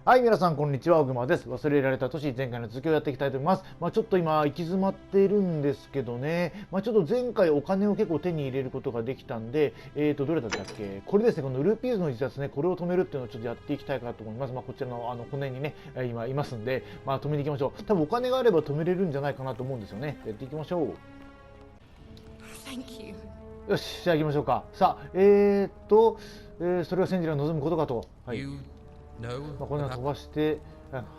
はい、皆さんこんにちは、おぐまです。忘れられた都市、前回の続きをやっていきたいと思います。ちょっと今、行き詰まっているんですけどね。ちょっと前回お金を結構手に入れることができたんで、どれだったっけ、これですね、このルーピーズの自殺ね、これを止めるっていうのをちょっとやっていきたいかと思います。こちらの、この辺にね、今いますんで、止めに行きましょう。多分お金があれば止めれるんじゃないかなと思うんですよね。やっていきましょう。Thank you. よし、じゃあ行きましょうか。さあ、それが戦時が望むことかと。はい。こんなの飛ばして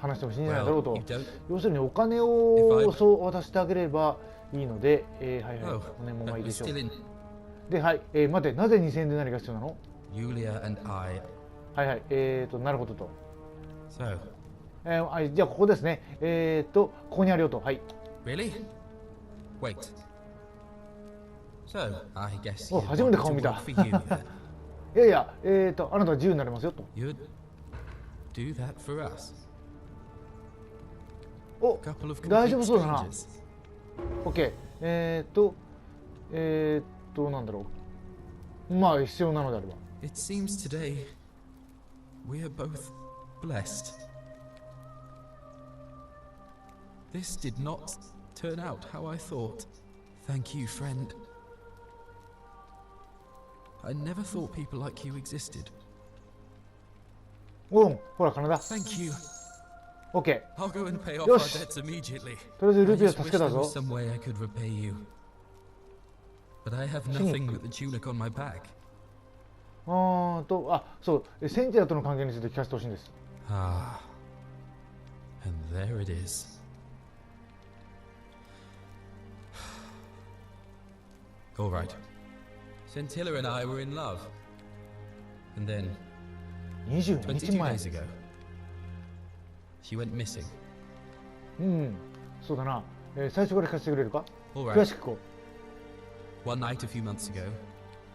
話しても信じないだろうと。要するにお金をそう渡してあげればいいので、はいはい、この辺もまあいいでしょう。で、はい、待て、なぜ2000円で何が必要なの？はいはい、なるほどと。じゃあここですね。ここにあるよと。はい。Really? Wait. So, I guess お、初めて顔見た。いやいや、あなたは自由になれますよと。You'd do that for us. お、大丈夫そうだな。OK。なんだろう。まあ必要なのであれば。It seems today we are both blessed. This did not turn out how I thought. Thank you, friend. I never thought people like you existed. おう、ほら、金だ。Thank you. OK。I'll go and pay off our よし。 debts immediately. とりあえずル I ビーを just 助け wish た there ぞ。 was some way I could repay you. But I have nothing but the tunic on my back. そう、センチアとの関係について聞かせてほしいんです。Ah. And there it is. All right. Scintilla and I were in love. And then, 22 22日前。 days ago, she went missing. そうだな。最初から聞かせてくれるか？ All 詳 right. しくこ One night a few months ago,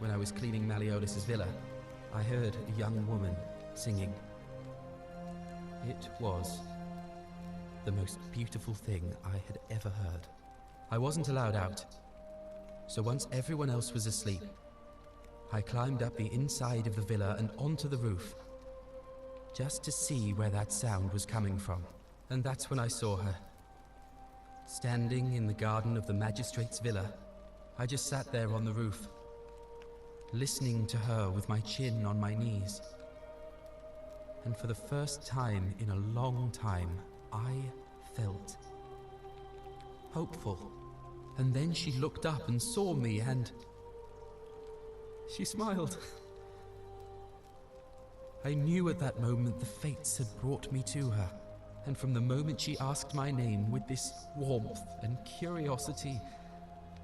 when I was cleaning Malleolus's villa, I heard a young woman singing. It was the most beautiful thing I had ever heard. I wasn't allowed out, so once everyone else was asleep, I climbed up the inside of the villa and onto the roof, just to see where that sound was coming from. And that's when I saw her. Standing in the garden of the magistrate's villa, I just sat there on the roof, listening to her with my chin on my knees. And for the first time in a long time, I felt hopeful. And then she looked up and saw me and she smiled. I knew at that moment the fates had brought me to her. And from the moment she asked my name with this warmth and curiosity,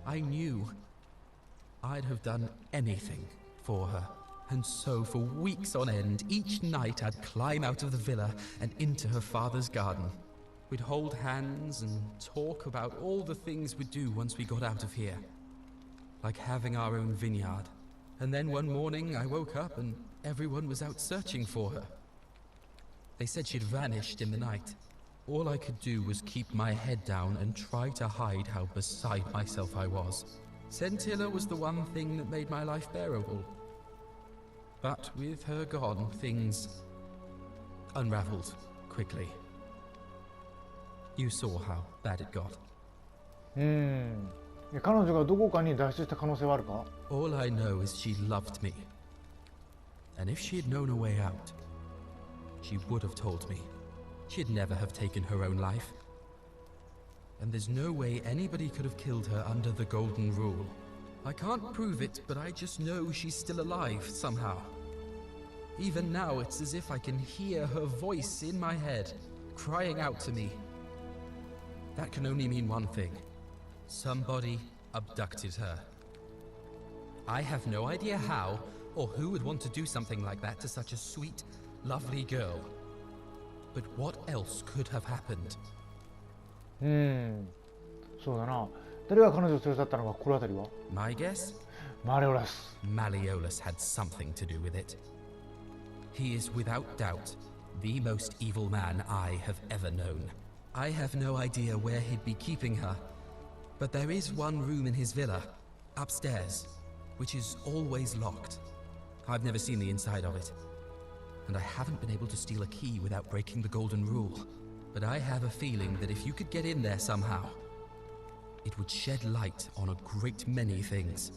I knew I'd have done anything for her. And so for weeks on end, each night I'd climb out of the villa and into her father's garden. We'd hold hands and talk about all the things we'd do once we got out of here. Like having our own vineyard. And then one morning I woke up and everyone was out searching for her. They said she'd vanished in the night. All I could do was keep my head down and try to hide how beside myself I was. Scintilla was the one thing that made my life bearable. But with her gone, things unraveled quickly. You saw how bad it got. 彼女がどこかに脱出した可能性はあるか？ All I know is she loved me. And if she had known a way out, she would have told me. She'd never have taken her own life. And there's no way anybody could have killed her under the golden rule. I can't prove it, but I just know she's still alive somehow. Even now, it's as if I can hear her voice in my head, crying out to me. That can only mean one thing. Somebody abducted her. I have no idea how, or who would want to do something like that to such a sweet, lovely girl. But what else could have happened? そうだな。誰が彼女を連れ去ったのか、心当たりは？ My guess? マレオラス。 Malleolus had something to do with it. He is without doubt the most evil man I have ever known. I have no idea where he'd be keeping her, but there is one room in his villa, upstairs, which is always locked. I've never seen the inside of it. and I haven't been able to steal a key without breaking the golden rule. But I have a feeling that if you could get in there somehow, it would shed light on a great many things.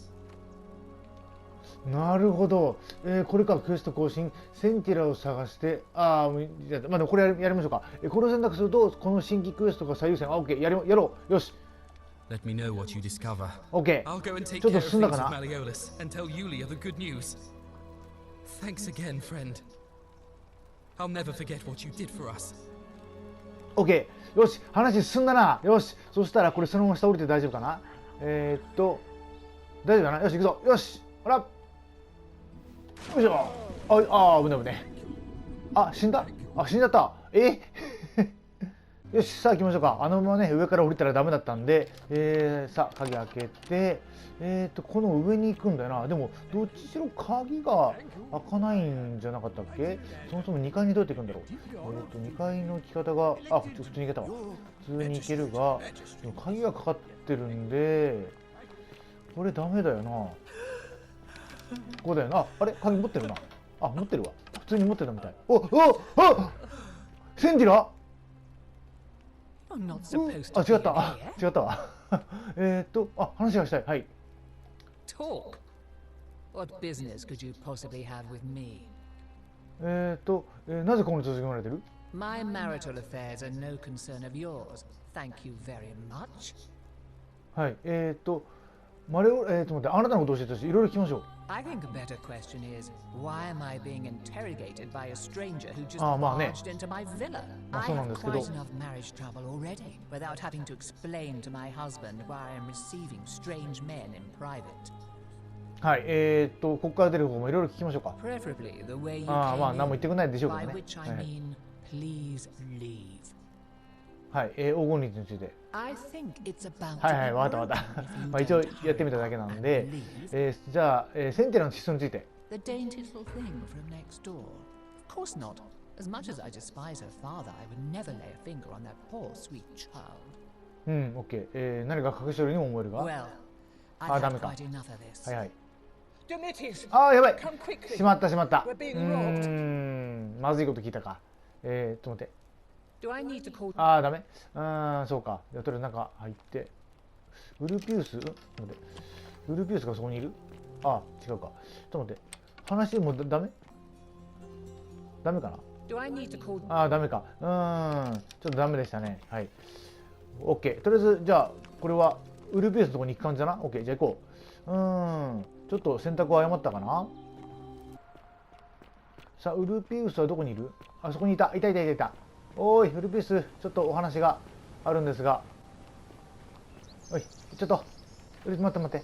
なるほど、これか。クエスト更新、センティラを探して、まあでもこれやりましょうか。これを選択するとこの新規クエストが最優先。OK、やろう。よし。Let me know what you discover. OK。 I'll go and take ちょっ care と of 進んだ things か with な。 Malleolus and tell Yulia the good news. Thanks again, friend. I'll never forget what you did for us. OK。よし、話進んだな。よし、そしたらこれそのまま下降りて大丈夫かな。大丈夫かな。よし、行くぞ。よし、ほら。よいしょ。危ね。死んだ。死んじゃった。よし、さあ行きましょうか。あのままね、上から降りたらダメだったんで、さあ鍵開けて、この上に行くんだよな。でもどっちしろ鍵が開かないんじゃなかったっけ。そもそも2階にどうやって行くんだろう。2階の行き方が普通に行けたわ。普通に行けるが、でも鍵がかかってるんでこれダメだよな。ここだよな。あれ、鍵持ってるな。持ってるわ。普通に持ってたみたい。センティラ。違ったわ。話がしたい。はい。Talk. What business could you possibly have with me? なぜここに続けられてる？ My marital affairs are no concern of yours. Thank you very much. はい。マレオ、待って、あなたのことを教えてほしい。いろいろ聞きましょう。I think a better question is, why am I being interrogated by a stranger who just まあね。 barged into my villa? そうな I ん have ですけど。 quite enough marriage trouble already, without having to explain to my husband why I am receiving strange men in private. はい。ここから出る方もいろいろ聞きましょうか。Preferably the way you まあ came 何も言ってくれないでしょうけ in, ど by ね。which I mean, please leave. はい。黄金律について。I think it's about はい、わかった。まあ一応やってみただけなんで、じゃあ、センティラの質について。The dainty little thing from next door. Of course not. As much as I despise her father, I would never lay a finger on that poor sweet child. OK。何か隠し撮りにも思えるが。 Well, I've ダ had メか。 quite enough of this. はい。Demetrius, やばい。 come quickly. しまった。 We're being robbed. まずいこと聞いたか。ちょっと待って。 Do I need to call? ダメ。そうか。じゃあとりあえず中入って。ウルピウス？待って。ウルピウスがそこにいる？違うか。ちょっと待って。話もダメ？ダメかな？ Do I need to call? ダメか。ちょっとダメでしたね。はい。OK。とりあえずじゃあこれはウルピウスのところに行く感じだな。OK。じゃあ行こう。ちょっと選択を誤ったかな。さあウルピウスはどこにいる？そこにいた。いた。おい、ウルピウス、ちょっとお話があるんですが。おい、ちょっと。待って。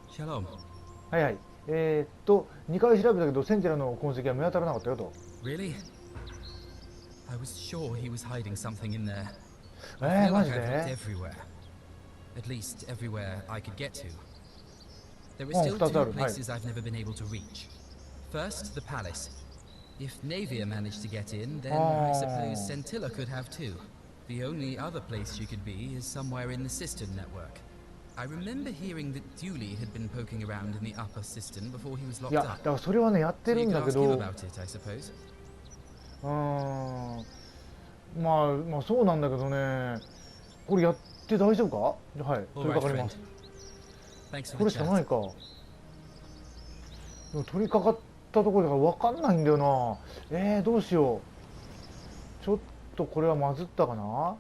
Shalom. はい。2回調べたけど、センティラの痕跡は見当たらなかったよと。Really? I was sure he was hiding something in there. マジ I've で looked everywhere. At least everywhere I could get to. There are still 2つあ two る。はい。 places I've never been able to reach. First, the palace. If Navia managed to get in, then I suppose Centilla could have too. The only other place she could be is somewhere in the cistern network. I remember hearing that Dooley had been poking around in the upper cistern before he was い locked や、 up. だからそれはね、やって So る you ん could だけ ask him ど、 about it, I suppose. まあそうなんだけどね、これやって大丈夫か？はい、取り掛かります。 Thanks こ for れ the しか chat. ないか。でも取り掛かったところだから分かんないんだよな。どうしよう。ちょっとこれはまずったかな。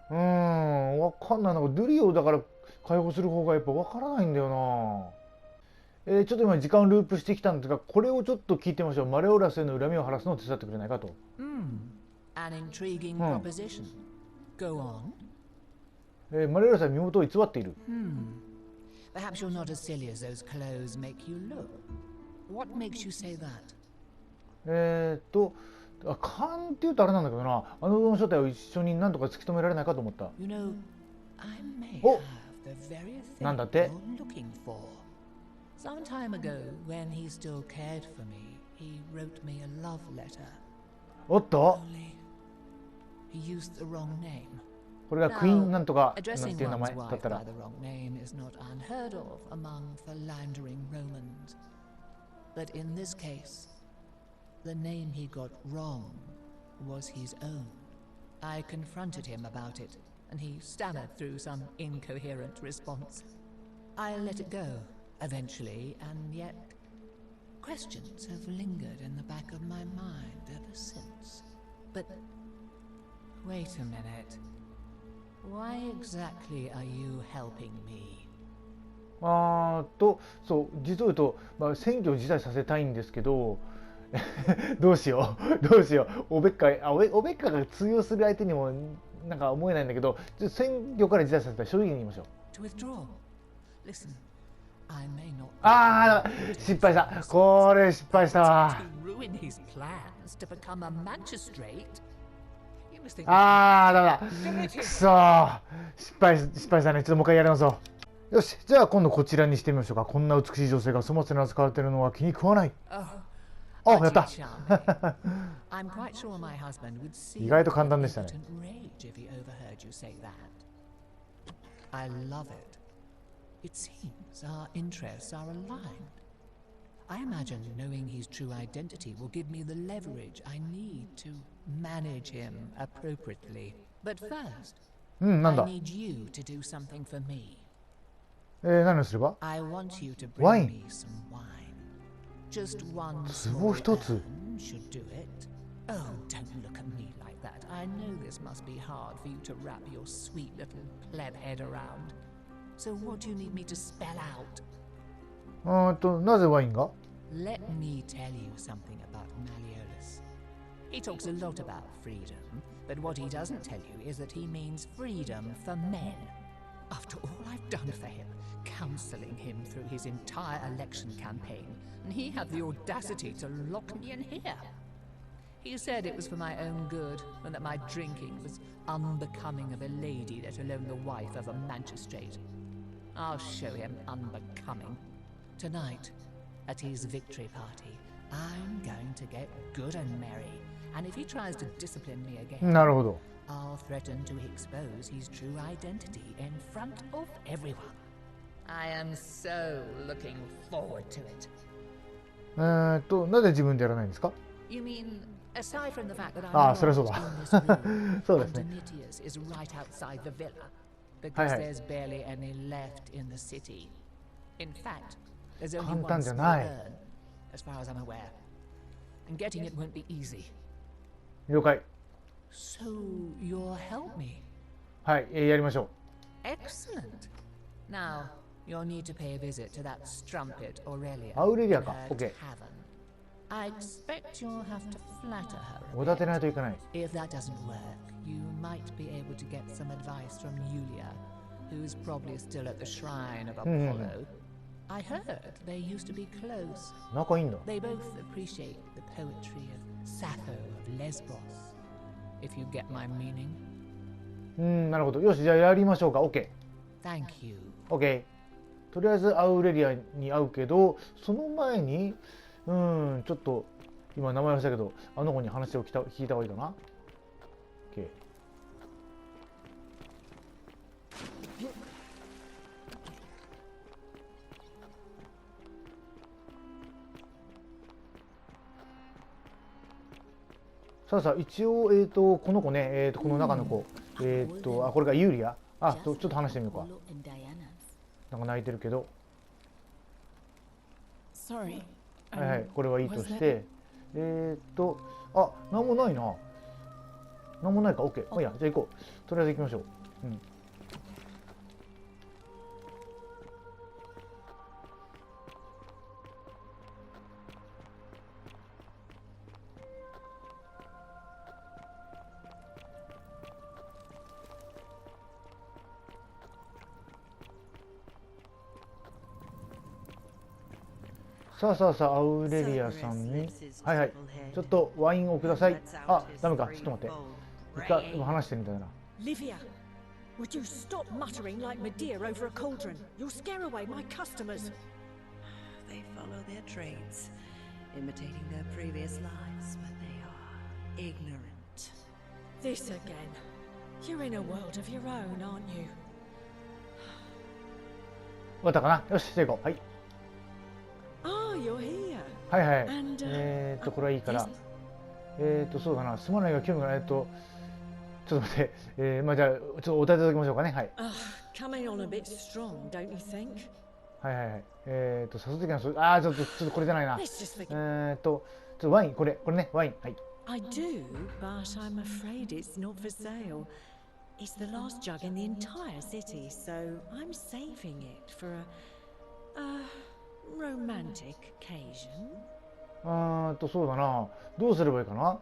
分かんない。なんかドゥリをだから解放する方がやっぱ分からないんだよな。ちょっと今時間ループしてきたんですが、これをちょっと聞いてみましょう。マレオラスへの恨みを晴らすのを手伝ってくれないかと。An intriguing proposition. Go on. マレオラスは身元を偽っている。Perhaps you're not as silly as those clothes make you look. What makes you say that? 勘っていうとあれなんだけどな、あの正体を一緒に何とか突き止められないかと思った。You know, I may Oh. have the very thing なんだって？ you're looking for. Some time ago, when he still cared for me, he wrote me a love letter. おっと？ Only he used the wrong name. これがクイーンなんとかなんて Addressing いう名 one's 前だ wife ったら by the wrong name is not unheard of among philandering Romans. But in this case, the name he got wrong was his own. I confronted him about it, and he stammered through some incoherent response. I let it go, eventually, and yet questions have lingered in the back of my mind ever since. But wait a minute. Why exactly are you helping me? そう実を言うと、選挙を辞退させたいんですけどどうしようどうしよう、オベッカが通用する相手にもなんか思えないんだけど、選挙から辞退させたい、正直に言いましょう。 To withdraw. Listen, I may not. 失敗した。これ失敗したわ。 To ruin his plans to become a magistrate. You must think. ダメだ。くそー、失敗したね。ちょっともう一回やり直そう。よし、じゃあ今度こちらにしてみましょうか。こんな美しい女性が粗末に扱われているのは気に食わない。やった。I'm quite sure my husband would see 意外と簡単でしたね。 rage if he overheard you say that. I love it. It seems our interests are aligned. I imagine knowing his true identity will give me the leverage I need to manage him appropriately. But first, I なんだ。 need you to do something for me. 何をすれば？ I want you to Wine. bring me some wine. Just one 壺 small 一つ。 urn should do it. Oh, don't look at me like that. I know this must be hard for you to wrap your sweet little pleb head around. So what do you need me to spell out? なぜワインが？ Let me tell you something about Malleolus. He talks a lot about freedom, but what he doesn't tell you is that he means freedom for men. After all I've done for him, counseling him through his entire election campaign, and he had the audacity to lock me in here. He said it was for my own good, and that my drinking was unbecoming of a lady, let alone the wife of a magistrate. I'll show him unbecoming. Tonight, at his victory party, I'm going to get good and merry, and if he tries to discipline me again, なるほど。 I'll threaten to expose his true identity in front of everyone. I am so looking forward to it. なぜ自分でやらないんですか？ You mean, aside from the fact that I'm not そりゃそうだ。 in this room, そうですね。 Antonitius is right outside the villa, because はいはい。 there's barely any left in the city. In fact, there's only 簡 one 単じゃ small ない。 urn, as far as I'm aware. And getting it won't be easy. 了解。 So, you'll help me? はい、やりましょ Excellent. Now, you'll need to pay a visit to that strumpet Aurelia. う。アウレリア in か。 her OK。 tavern. I expect you'll have to flatter her. おだてないといけない。 If that doesn't work, you might be able to get some advice from Yulia, who's probably still at the shrine of Apollo. I heard they used to be close. 仲いいんだ。 They both appreciate the poetry of Sappho of Lesbos, if you get my meaning. なるほど。よし、じゃあやりましょうか。OK。 Thank you. OK。とりあえずアウレリアに会うけど、その前に、ちょっと、今名前忘れたけど、あの子に話を聞いた方がいいかな。OK。さあ一応この子ね、この中の子、これがユーリア。ちょっと話してみようか。なんか泣いてるけど。はいはい、これはいいとして、なんもないな。なんもないか、OK。いいや、じゃあ行こう。とりあえず行きましょう。さあアウレリアさんに、はいはい、ちょっとワインをください。ダメか、ちょっと待って。一回今話してみたいな。Livia, would you stop muttering like Medea over a cauldron? You'll scare away my customers. They follow their trades, imitating their previous lives, but they are ignorant. This again. You're in a world of your own, aren't you? 終わったかな。よし、じゃあ行こう。はい。Oh, you're here. はいはい。 And これはいいから。そうだな。すまないが興味がない。ちょっと待って。まあじゃあちょっとお答えいただきましょうかね。はい。Coming on a bit strong, don't you think? はいはいはい。誘う的なちょっとこれじゃないな。ちょっとワインこれねワインはい。I do, but I'm afraid it's not for sale. It's the last jug in the entire city, so I'm saving it for a romantic occasion. そうだな。どうすればいいかな。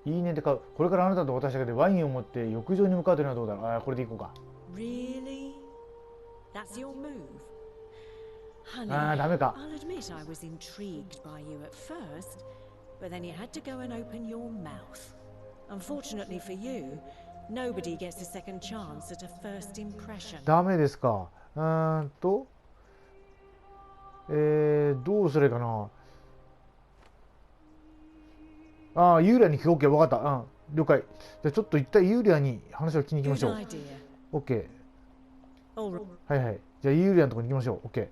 いいねで買う。これからあなたと私だけでワインを持って浴場に向かうというのはどうだろう。これでいこうか。Really? That's your move? Honey, ダメか。 I'll admit I was intrigued by you at first, but then you had to go and open your mouth. Unfortunately for you, nobody gets a second chance at a first impression. ダメですか。どうすればいいかな。ユーリアに聞こう。OK、分かった。了解。じゃあちょっと一旦ユーリアに話を聞きに行きましょう。OK。はいはい。じゃあユーリアのところに行きましょう。OK。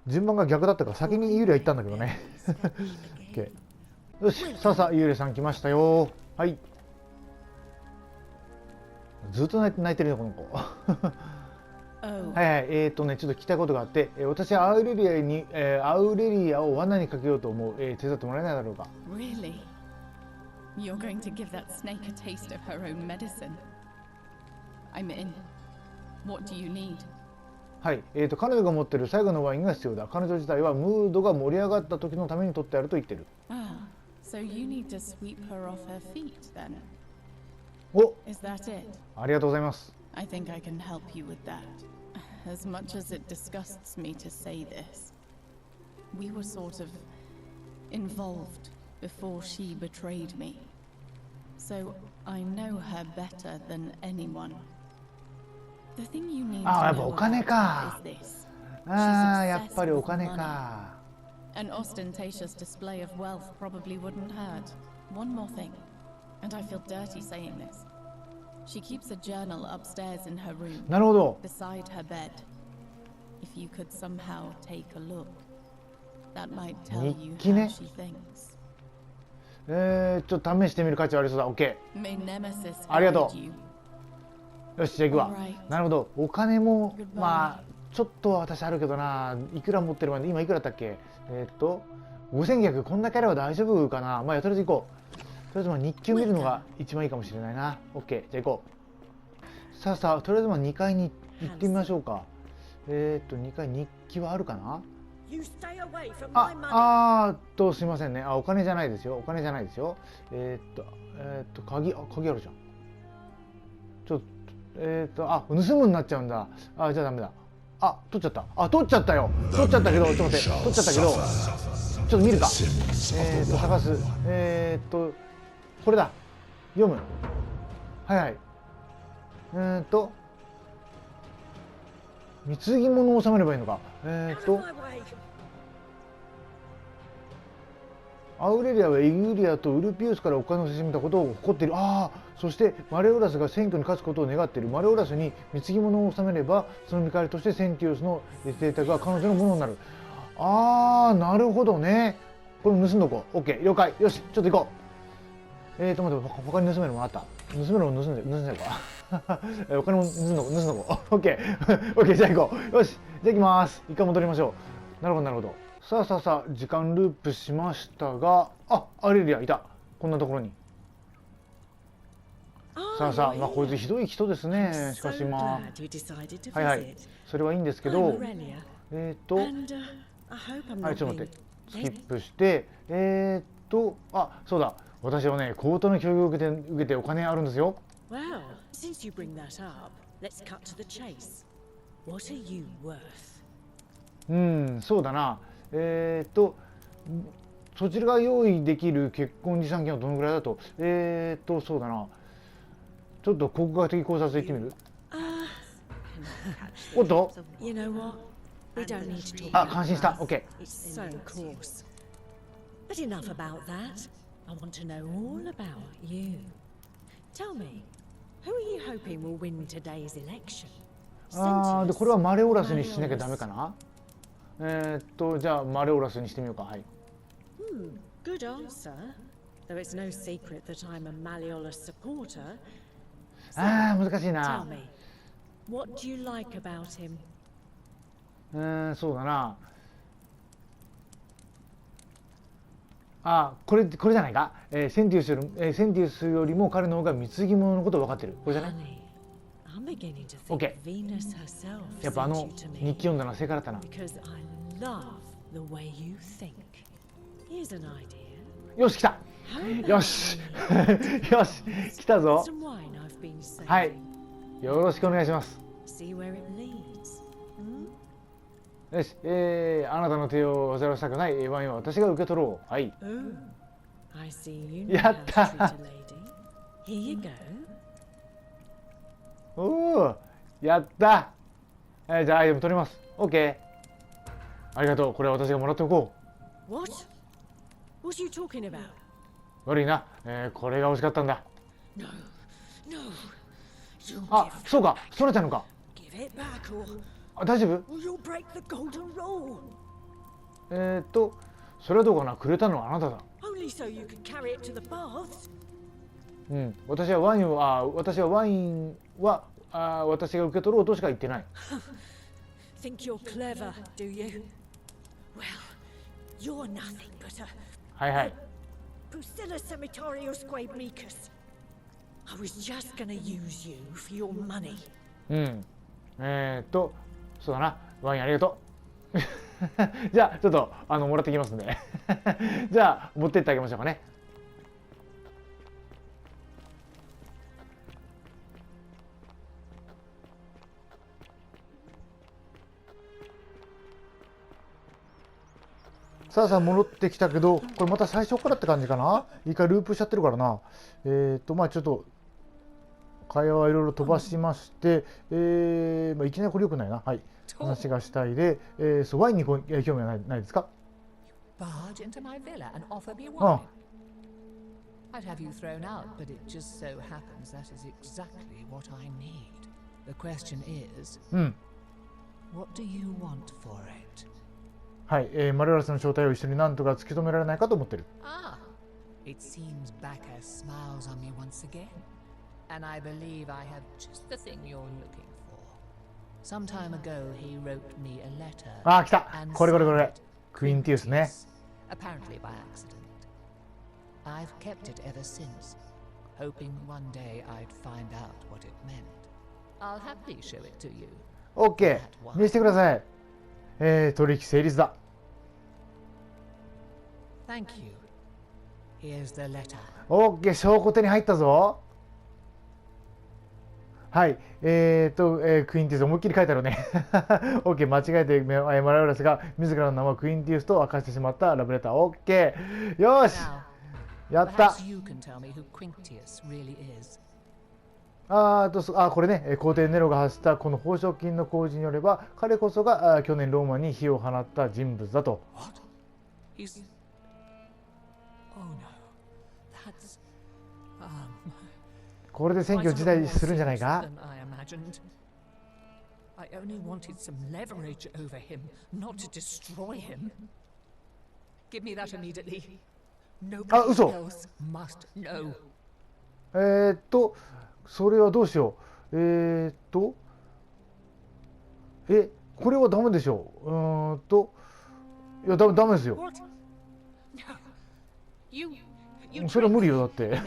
順番が逆だったから先にユーリア行ったんだけどね。OK。よし、さあユーリアさん来ましたよ。はい。ずっと泣いてるよこの子。はいはい。ちょっと聞きたいことがあって、私はアウレリアを罠にかけようと思う。手伝ってもらえないだろうか。Really? You're going to give that snake a taste of her own medicine? I'm in. What do you need? はい。彼女が持っている最後のワインが必要だ。彼女自体はムードが盛り上がった時のために取ってあると言ってる。So you need to sweep her off her feet then? お、 Is that it? ありがとうございます。I think I can help you with that. As much as it disgusts me to say this, we were sort of involved before she betrayed me. So I know her better than anyone. The thing you need to know やっぱお金か。 is this. やっぱりお金か。An ostentatious display of wealth probably wouldn't hurt. One more thing, and I feel dirty saying this. She keeps a journal upstairs in her room, なるほど。 beside her bed. If you could somehow take a look, that might tell you 日記ね。 how she thinks. ちょっと試してみる価値はありそうだ。OK。 May Nemesis ありがと guide you. う。よし、じゃあ行くわ。 Alright. なるほど。お金も Goodbye. まあちょっとは私あるけどな。いくら持ってるまで今いくらだったっけ。5900。こんだけあれば大丈夫かな。まあとりあえず行こう。とりあえず日記を見るのが一番いいかもしれないな。OK。じゃあ行こう。さあとりあえず2階に行ってみましょうか。2階日記はあるかな。You stay away from my money. すいませんね。お金じゃないですよ。お金じゃないですよ。鍵あるじゃん。ちょっと盗むになっちゃうんだ。じゃあダメだ。取っちゃった。取っちゃったよ。取っちゃったけど、ちょっと待って。取っちゃったけど、ちょっと見るか。探す。これだ。読む。はいはい。貢ぎ物を収めればいいのか。アウレリアはエギュリアとウルピウスからお金をせしめたことを誇っている。そしてマレオラスが選挙に勝つことを願っている。マレオラスに貢ぎ物を収めればその見返りとしてセンティウスの邸宅が彼女のものになる。なるほどね。これ盗んどこう。 OK 了解。よしちょっと行こう。待って、他に盗めるものあった。盗めるもの盗んでるか。お金も盗んどこう。OK じゃあ行こう。よしじゃあ行きます。一回戻りましょう。なるほどなるほど。さあ時間ループしましたが、アレリアいた。こんなところに。まあこいつひどい人ですね。しかしまあはいそれはいいんですけど、はいちょっと待って、スキップして、そうだ、私はねコートの教育を受けてお金あるんですよ。Well, since you bring that up, let's cut to the chase. What are you worth? そうだな。そちらが用意できる結婚持参金はどのぐらいだと。そうだな。ちょっと国学的考察で言ってみる。おっと。You know what? We don't need to talk. 感心した。OK。It's so coarse. But enough about that. I want to know all about you. Tell me, who are you hoping will win today's election? でこれはマレオラスにしなきゃダメかな。じゃあマレオラスにしてみようか。はい。Good answer. Though it's no secret that I'm a Malleolus supporter. 難しい Tell な。 me, what do you like about him? そうだな。これじゃないか。センティウスよりも彼の方が貢ぎ物のことを分かってる。これじゃない？ I'm beginning to think Okay. Venus herself やっぱ sent you to 日 me 記読んだのは正解だったな。 because I love the way you think. Here's an idea. よし来た。 How about よしよし来たぞ。 some wine I've been saving? はい。よろしくお願いします。 See where it leads. よし、あなたの手を煩わしたくないワインは私が受け取ろう。はい。 Oh, I see you know や how っ to た。 treat a lady. Here you go. おお、やった。じゃあアイテム取ります。OK。ありがとう。これは私がもらっておこ What? What are you talking about? う。悪いな。これが欲しかったんだ。 No, no. You そうか。そらちゃんのか。 give it back or 大丈夫？ you'll break the golden rule. それはどうかな。くれたのはあなただ。 Only so you can carry it to the baths. 私はワインは私が受け取ろうとしか言ってない。 Think you're clever, do you? Well, you're nothing but a はいはい。 Pusilla Semitorius Quaebmicus. I was just gonna use you for your money. そうだな。ワインありがとう。じゃあちょっともらってきますんで。じゃあ持ってってあげましょうかね。さあ戻ってきたけど、これまた最初からって感じかな。一回ループしちゃってるからな。ちょっと会話はいろいろ飛ばしまして、いきなりこれよくないな。はい。話がしたいで、ワインに興味はないですか？ Barge into my villa and offer me wine. I'd have you thrown out, but it just so happens that is exactly what I need. The question is, what do you want for it? はい、マレオラスの正体を一緒に何とか突き止められないかと思ってる。It seems Bacchus smiles on me once again, and I believe I have just the thing you're looking for. Some time ago, he wrote me a letter. 来た。これ。クインティウスね。Apparently by accident. I've kept it ever since, hoping one day I'd find out what it meant. I'll happily show it to you. OK。見せてください。取引成立だ。Thank you. Here's the letter. OK、証拠手に入ったぞ。はい。クインティウス思いっきり書いてあるね。OK、間違えてマレオラスが自らの名前クインティウスと明かしてしまったラブレター。OK。よし。やった。You can tell me who Quinctius really is. これね、皇帝ネロが発したこの報奨金の工事によれば、彼こそが去年ローマに火を放った人物だと。What? He's... Oh no. That's... これで選挙辞退するんじゃないか？ I only wanted some leverage over him, not to destroy him. Give me that immediately. Nobody else must know. それはどうしよう。これはダメでしょう。いや、ダメですよ。それは無理よ、だって。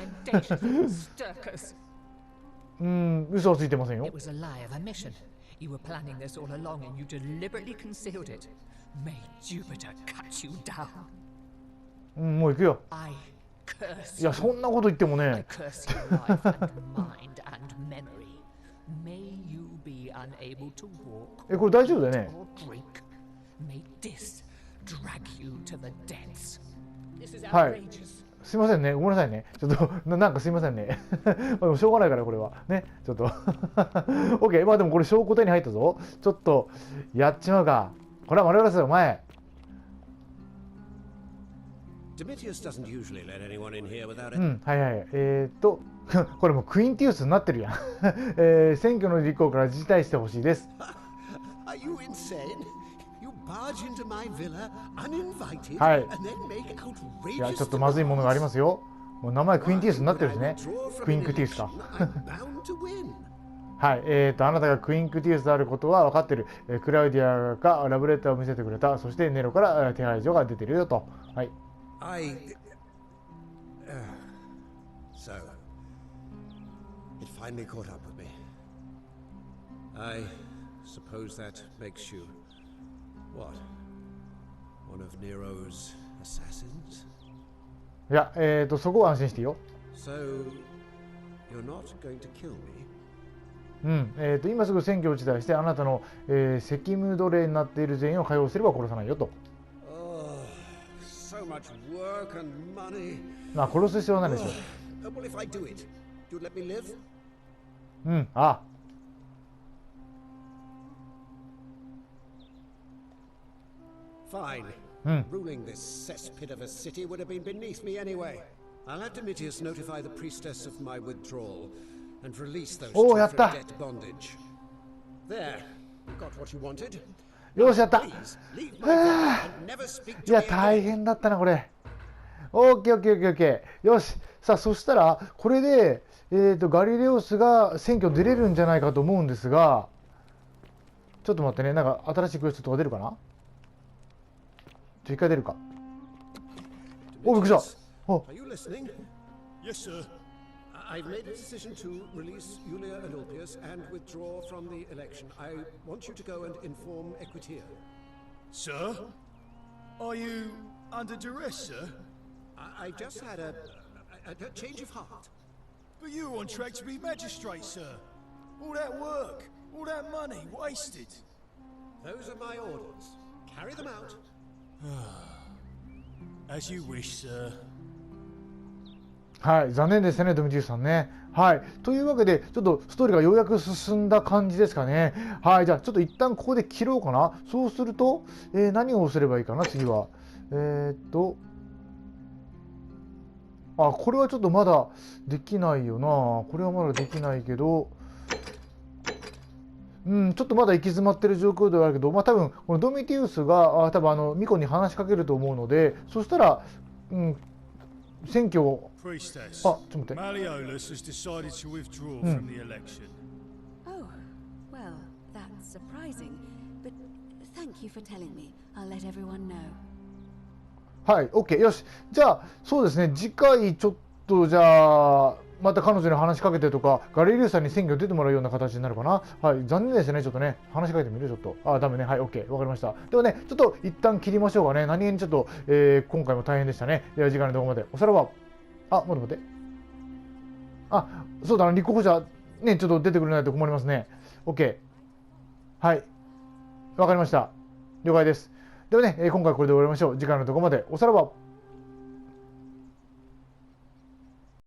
嘘はついてませんよ。It was a lie of a mission. You were planning this all along and you deliberately concealed it. May Jupiter cut you down. もう行くよ。I curse いや、そんなこと言っても I ね。curse your life and mind and memory. May you be unable to walk これ大丈夫だよね。 or drink. May this drag you to the depths. This is はい。 outrageous. すいませんね。ごめんなさいね。ちょっとなんかすいませんね。でもしょうがないからこれはね。ちょっとOK。まあでもこれ証拠手に入ったぞ。ちょっとやっちまうか。これは我々ですよ、お前。Domitius doesn't usually let anyone in here without it. はいはい。これもうクインティウスになってるやん、選挙の立候補から辞退してほしいです。Are you insane? You barge into my villa uninvited はい。 and then make いや outrageous ちょっとまずいものがありますよ。もう名前クインティウスになってるしね。クインクティウスか。はい、あなたがクイーンクティウスであることは分かってる。クラウディアがラブレターを見せてくれた。そしてネロから手配状が出てるよと。はい。So, it finally caught up with me. I suppose that makes you, what? One of Nero's assassins? いや、そこは安心していいよ。So, you're not going to kill me?今すぐ選挙を辞退してあなたの、責務奴隷になっている全員を解放すれば殺さないよと。So much work and money. まあ殺す必要はないでしょう。Well, if I do it, you let me live? あ。Fine. Ruling this cesspit of a city would have been beneath me anyway. I'll have Domitius notify the priestess of my withdrawal and release those two from debt bondage. There, you got what you wanted. よしやった。いや大変だったなこれ。オッケーオッケーオッケーオッケー。よし。さあそしたらこれでガリレオスが選挙出れるんじゃないかと思うんですが、ちょっと待ってね。なんか新しいクエストとか出るかな。一回出るか。お、びっくりした。お。Are you listening? Yes, sir. I've made a decision to release Julia and Ulpius and withdraw from the election. I want you to go and inform Equitia. Sir? Are you under duress, sir? I just had a change of heart. But you were on track to be magistrate, sir. All that work, all that money wasted. Those are my orders. Carry them out. As you wish, sir. はい、残念ですね、ドミティウスさんね。はい、というわけで、ちょっとストーリーがようやく進んだ感じですかね。はい、じゃあ、ちょっと一旦ここで切ろうかな。そうすると、何をすればいいかな、次は。これはちょっとまだできないよな。これはまだできないけど、ちょっとまだ行き詰まってる状況ではあるけど、まあ多分、このドミティウスが、多分ミコに話しかけると思うので、そしたら、選挙を。Priestess, ちょっと待って。Malleolus has decided to withdraw from the election. Oh, well, that's surprising. But thank you for telling me. I'll let everyone know. はい、OK。よし。じゃあ、そうですね。次回ちょっと、じゃあ、また彼女に話しかけてとか、ガリレウスさんに選挙出てもらうような形になるかな。はい、残念ですね。ちょっとね、話しかけてみるちょっと。ダメね。はい、OK。わかりました。ではね、ちょっと一旦切りましょうかね。何気にちょっと、今回も大変でしたね。では、次回の動画まで。おさらば。待って待って。そうだな、立候補者、ね、ちょっと出てくれないと困りますね。OK。はい。わかりました。了解です。ではね、今回これで終わりましょう。次回の動画まで。おさらば。